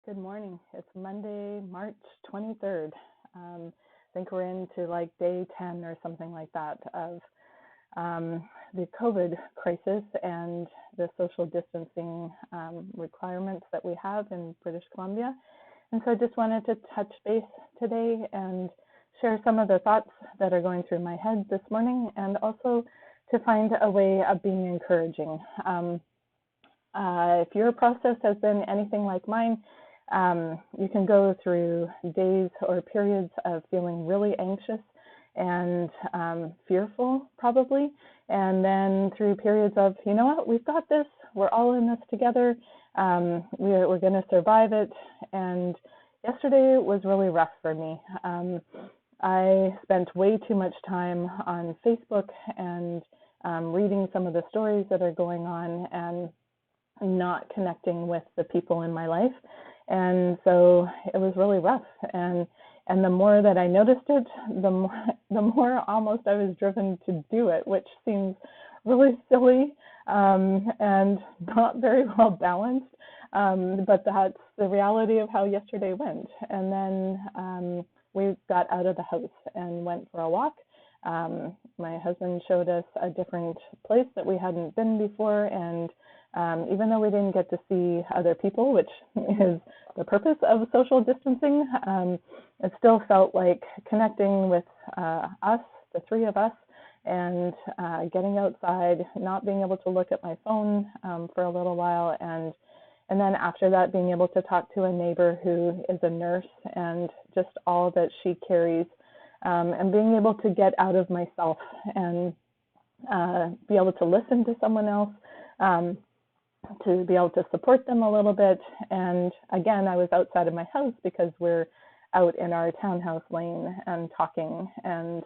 Good morning. It's Monday, March 23rd. I think we're into like day 10 or something like that of the COVID crisis and the social distancing requirements that we have in British Columbia. And so I just wanted to touch base today and share some of the thoughts that are going through my head this morning, and also to find a way of being encouraging. If your process has been anything like mine, you can go through days or periods of feeling really anxious and fearful, probably, and then through periods of, you know what, we've got this, we're all in this together, we're going to survive it. And yesterday was really rough for me. I spent way too much time on Facebook and reading some of the stories that are going on and not connecting with the people in my life. And so it was really rough. And the more that I noticed it, the more almost I was driven to do it, which seems really silly and not very well balanced. But that's the reality of how yesterday went. And then we got out of the house and went for a walk. My husband showed us a different place that we hadn't been before, and even though we didn't get to see other people, which is the purpose of social distancing, it still felt like connecting with us, the three of us, and getting outside, not being able to look at my phone for a little while, and then after that being able to talk to a neighbor who is a nurse and just all that she carries, and being able to get out of myself and be able to listen to someone else, to be able to support them a little bit. And again, I was outside of my house because we're out in our townhouse lane and talking. And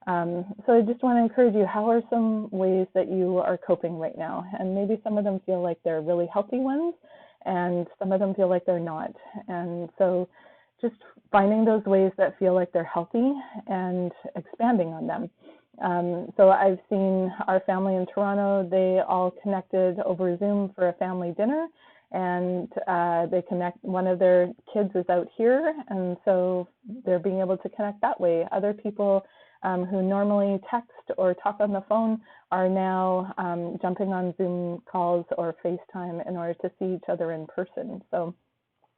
so I just want to encourage you, how are some ways that you are coping right now? And maybe some of them feel like they're really healthy ones, and some of them feel like they're not. And so just finding those ways that feel like they're healthy and expanding on them. So I've seen our family in Toronto, they all connected over Zoom for a family dinner, and one of their kids is out here, and so they're being able to connect that way. Other people who normally text or talk on the phone are now jumping on Zoom calls or FaceTime in order to see each other in person. So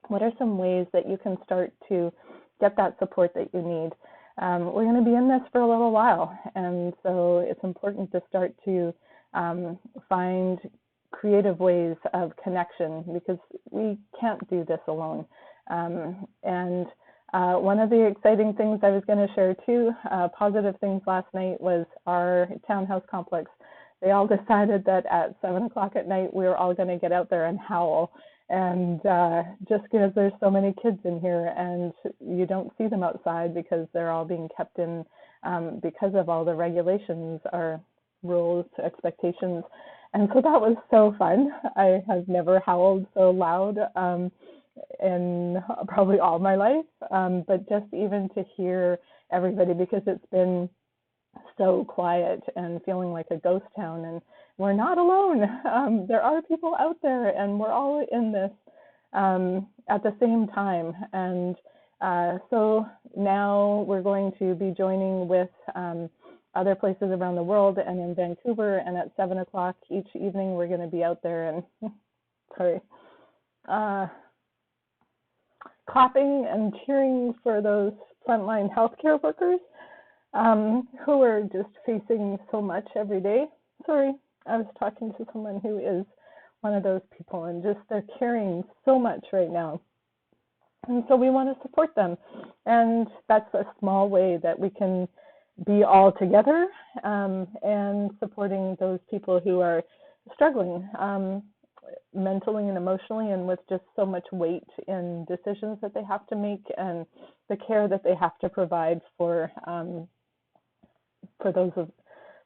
what are some ways that you can start to get that support that you need? We're going to be in this for a little while, and so it's important to start to find creative ways of connection, because we can't do this alone. And one of the exciting things I was going to share too, positive things last night, was our townhouse complex. They all decided that at 7 o'clock at night we were all going to get out there and howl. And just because there's so many kids in here and you don't see them outside because they're all being kept in because of all the regulations, our rules, expectations. And so that was so fun. I have never howled so loud in probably all my life, but just even to hear everybody, because it's been so quiet and feeling like a ghost town, and we're not alone. There are people out there, and we're all in this at the same time. And so now we're going to be joining with other places around the world and in Vancouver, and at 7 o'clock each evening we're going to be out there and clapping and cheering for those frontline healthcare workers who are just facing so much every day. Sorry, I was talking to someone who is one of those people, and just they're carrying so much right now. And so we want to support them. And that's a small way that we can be all together and supporting those people who are struggling mentally and emotionally, and with just so much weight in decisions that they have to make and the care that they have to provide for those of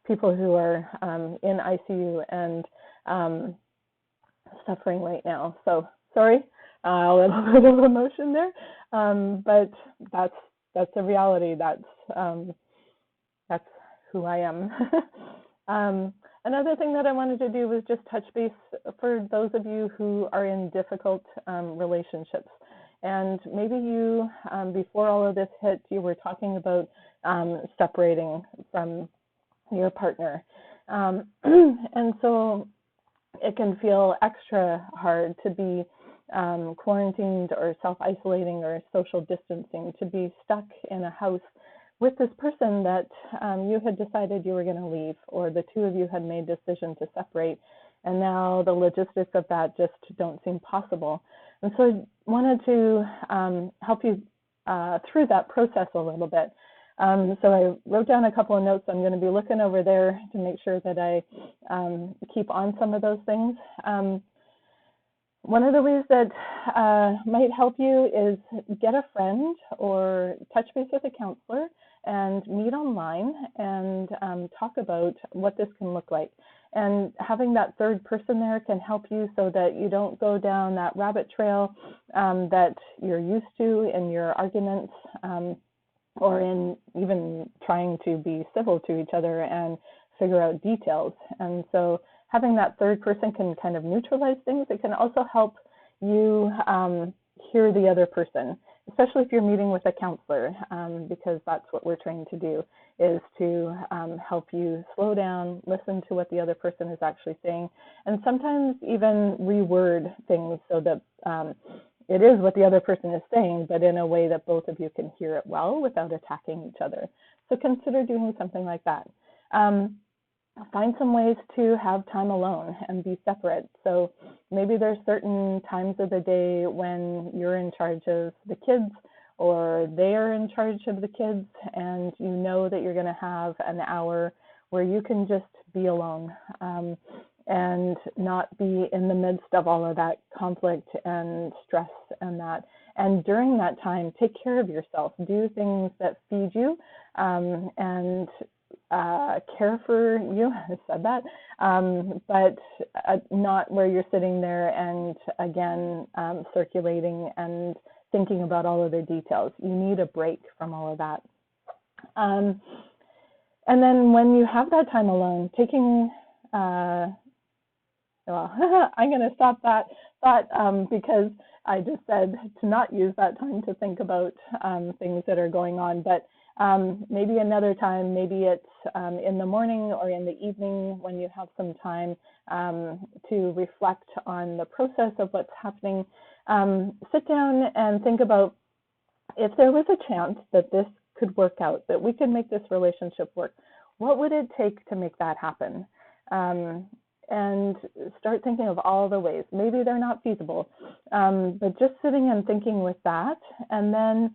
people who are in ICU and suffering right now. So sorry, a little bit of emotion there, but that's a reality. That's who I am. Another thing that I wanted to do was just touch base for those of you who are in difficult relationships. And maybe you, before all of this hit, you were talking about separating from your partner. And so it can feel extra hard to be quarantined or self-isolating or social distancing, to be stuck in a house with this person that you had decided you were going to leave, or the two of you had made a decision to separate, and now the logistics of that just don't seem possible. And so I wanted to help you through that process a little bit. So I wrote down a couple of notes. I'm going to be looking over there to make sure that I keep on some of those things. One of the ways that might help you is get a friend or touch base with a counselor and meet online and talk about what this can look like. And having that third person there can help you so that you don't go down that rabbit trail that you're used to in your arguments or in even trying to be civil to each other and figure out details. And so having that third person can kind of neutralize things. It can also help you hear the other person, especially if you're meeting with a counselor, because that's what we're trained to do, is to help you slow down, listen to what the other person is actually saying, and sometimes even reword things so that it is what the other person is saying, but in a way that both of you can hear it well without attacking each other. So consider doing something like that. Find some ways to have time alone and be separate. So maybe there's certain times of the day when you're in charge of the kids or they are in charge of the kids, and you know that you're going to have an hour where you can just be alone and not be in the midst of all of that conflict and stress and that. And during that time, take care of yourself. Do things that feed you and care for you. I said that, but not where you're sitting there and again circulating and thinking about all of the details. You need a break from all of that. And then when you have that time alone, taking well, I'm going to stop that thought because I just said to not use that time to think about things that are going on, but maybe another time, maybe it's in the morning or in the evening when you have some time to reflect on the process of what's happening. Sit down and think about if there was a chance that this could work out, that we could make this relationship work, what would it take to make that happen? And start thinking of all the ways. Maybe they're not feasible, but just sitting and thinking with that. And then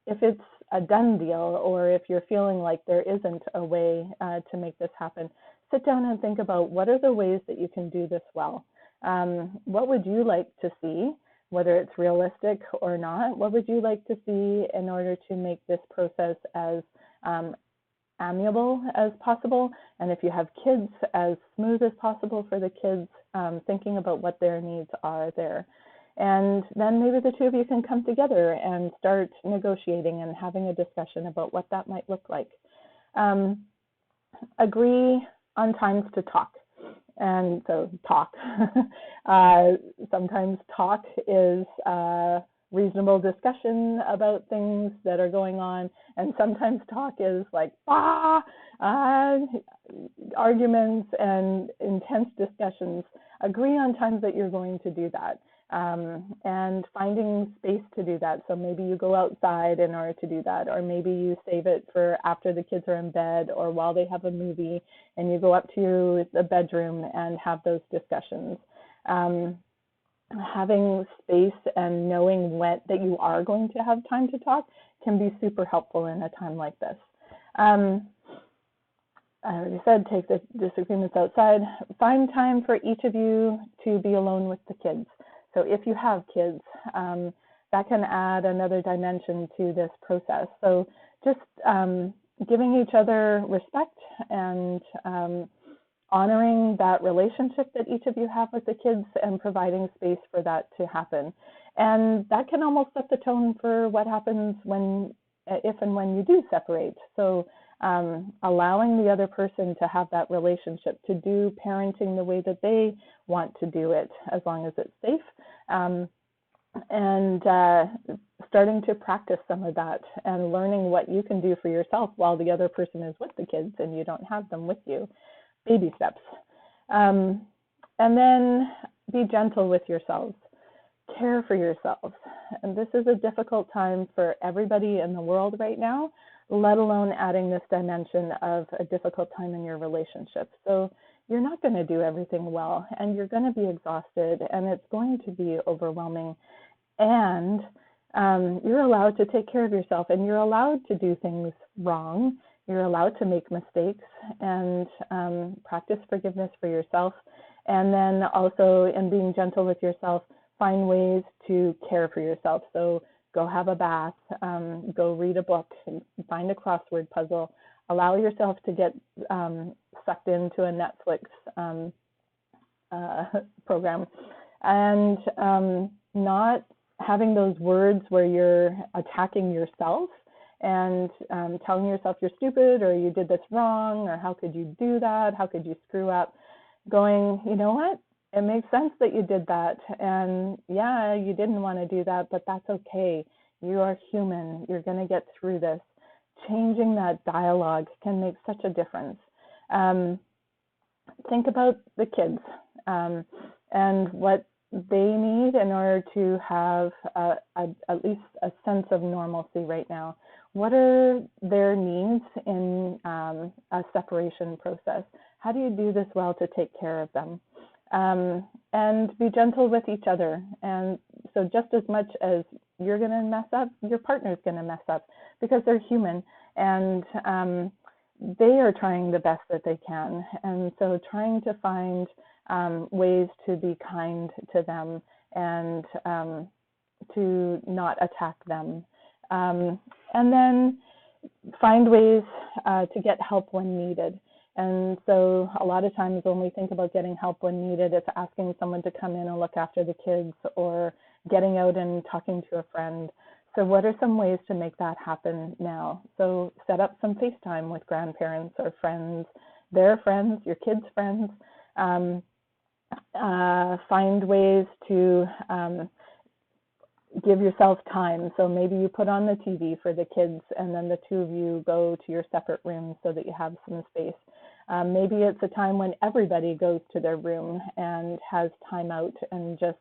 if it's a done deal, or if you're feeling like there isn't a way to make this happen, sit down and think about what are the ways that you can do this well. What would you like to see, whether it's realistic or not? What would you like to see in order to make this process as amiable as possible, and if you have kids, as smooth as possible for the kids, thinking about what their needs are there. And then maybe the two of you can come together and start negotiating and having a discussion about what that might look like. Agree on times to talk. And so talk. Sometimes talk is reasonable discussion about things that are going on, and sometimes talk is like arguments and intense discussions. Agree on times that you're going to do that, and finding space to do that. So maybe you go outside in order to do that, or maybe you save it for after the kids are in bed or while they have a movie, and you go up to the bedroom and have those discussions. Having space and knowing that you are going to have time to talk can be super helpful in a time like this. I already said, take the disagreements outside. Find time for each of you to be alone with the kids. So if you have kids, that can add another dimension to this process. So just giving each other respect and honoring that relationship that each of you have with the kids and providing space for that to happen. And that can almost set the tone for what happens if and when you do separate. So allowing the other person to have that relationship, to do parenting the way that they want to do it, as long as it's safe. and starting to practice some of that and learning what you can do for yourself while the other person is with the kids and you don't have them with you. Baby steps. And then be gentle with yourselves. Care for yourselves. And this is a difficult time for everybody in the world right now, let alone adding this dimension of a difficult time in your relationship. So you're not going to do everything well, and you're going to be exhausted, and it's going to be overwhelming. And you're allowed to take care of yourself, and you're allowed to do things wrong. You're allowed to make mistakes and practice forgiveness for yourself. And then also, in being gentle with yourself, find ways to care for yourself. So go have a bath, go read a book, find a crossword puzzle, allow yourself to get sucked into a Netflix program, and not having those words where you're attacking yourself and telling yourself you're stupid or you did this wrong or how could you do that, how could you screw up, going, you know what? It makes sense that you did that, and yeah, you didn't want to do that, but that's okay. You are human. You're going to get through this. Changing that dialogue can make such a difference. Think about the kids and what they need in order to have at least a sense of normalcy right now. What are their needs in a separation process? How do you do this well to take care of them? And be gentle with each other. And so just as much as you're going to mess up, your partner's going to mess up because they're human, and they are trying the best that they can. And so trying to find ways to be kind to them and to not attack them. And then find ways to get help when needed. And so a lot of times when we think about getting help when needed, it's asking someone to come in and look after the kids or getting out and talking to a friend. So what are some ways to make that happen now? So set up some FaceTime with grandparents or friends, their friends, your kids' friends. Find ways to give yourself time. So maybe you put on the TV for the kids and then the two of you go to your separate rooms so that you have some space. Maybe it's a time when everybody goes to their room and has time out and just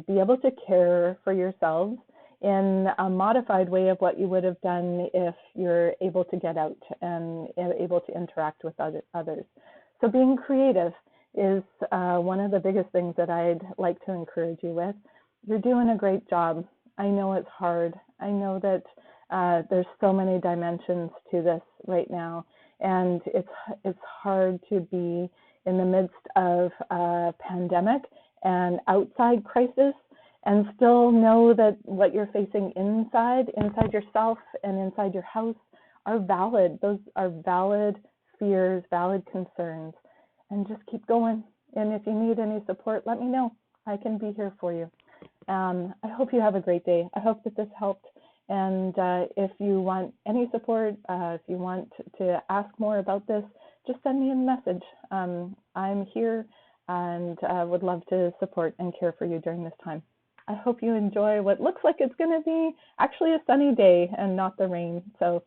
be able to care for yourselves in a modified way of what you would have done if you're able to get out and able to interact with others. So being creative is one of the biggest things that I'd like to encourage you with. You're doing a great job. I know it's hard. I know that there's so many dimensions to this right now, and it's hard to be in the midst of a pandemic and outside crisis and still know that what you're facing inside yourself and inside your house are valid. Those are valid fears, valid concerns, and just keep going. And if you need any support, let me know. I can be here for you. I hope you have a great day. I hope that this helped. And if you want any support, if you want to ask more about this, just send me a message. I'm here and would love to support and care for you during this time. I hope you enjoy what looks like it's going to be actually a sunny day and not the rain. So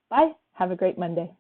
bye. Have a great Monday.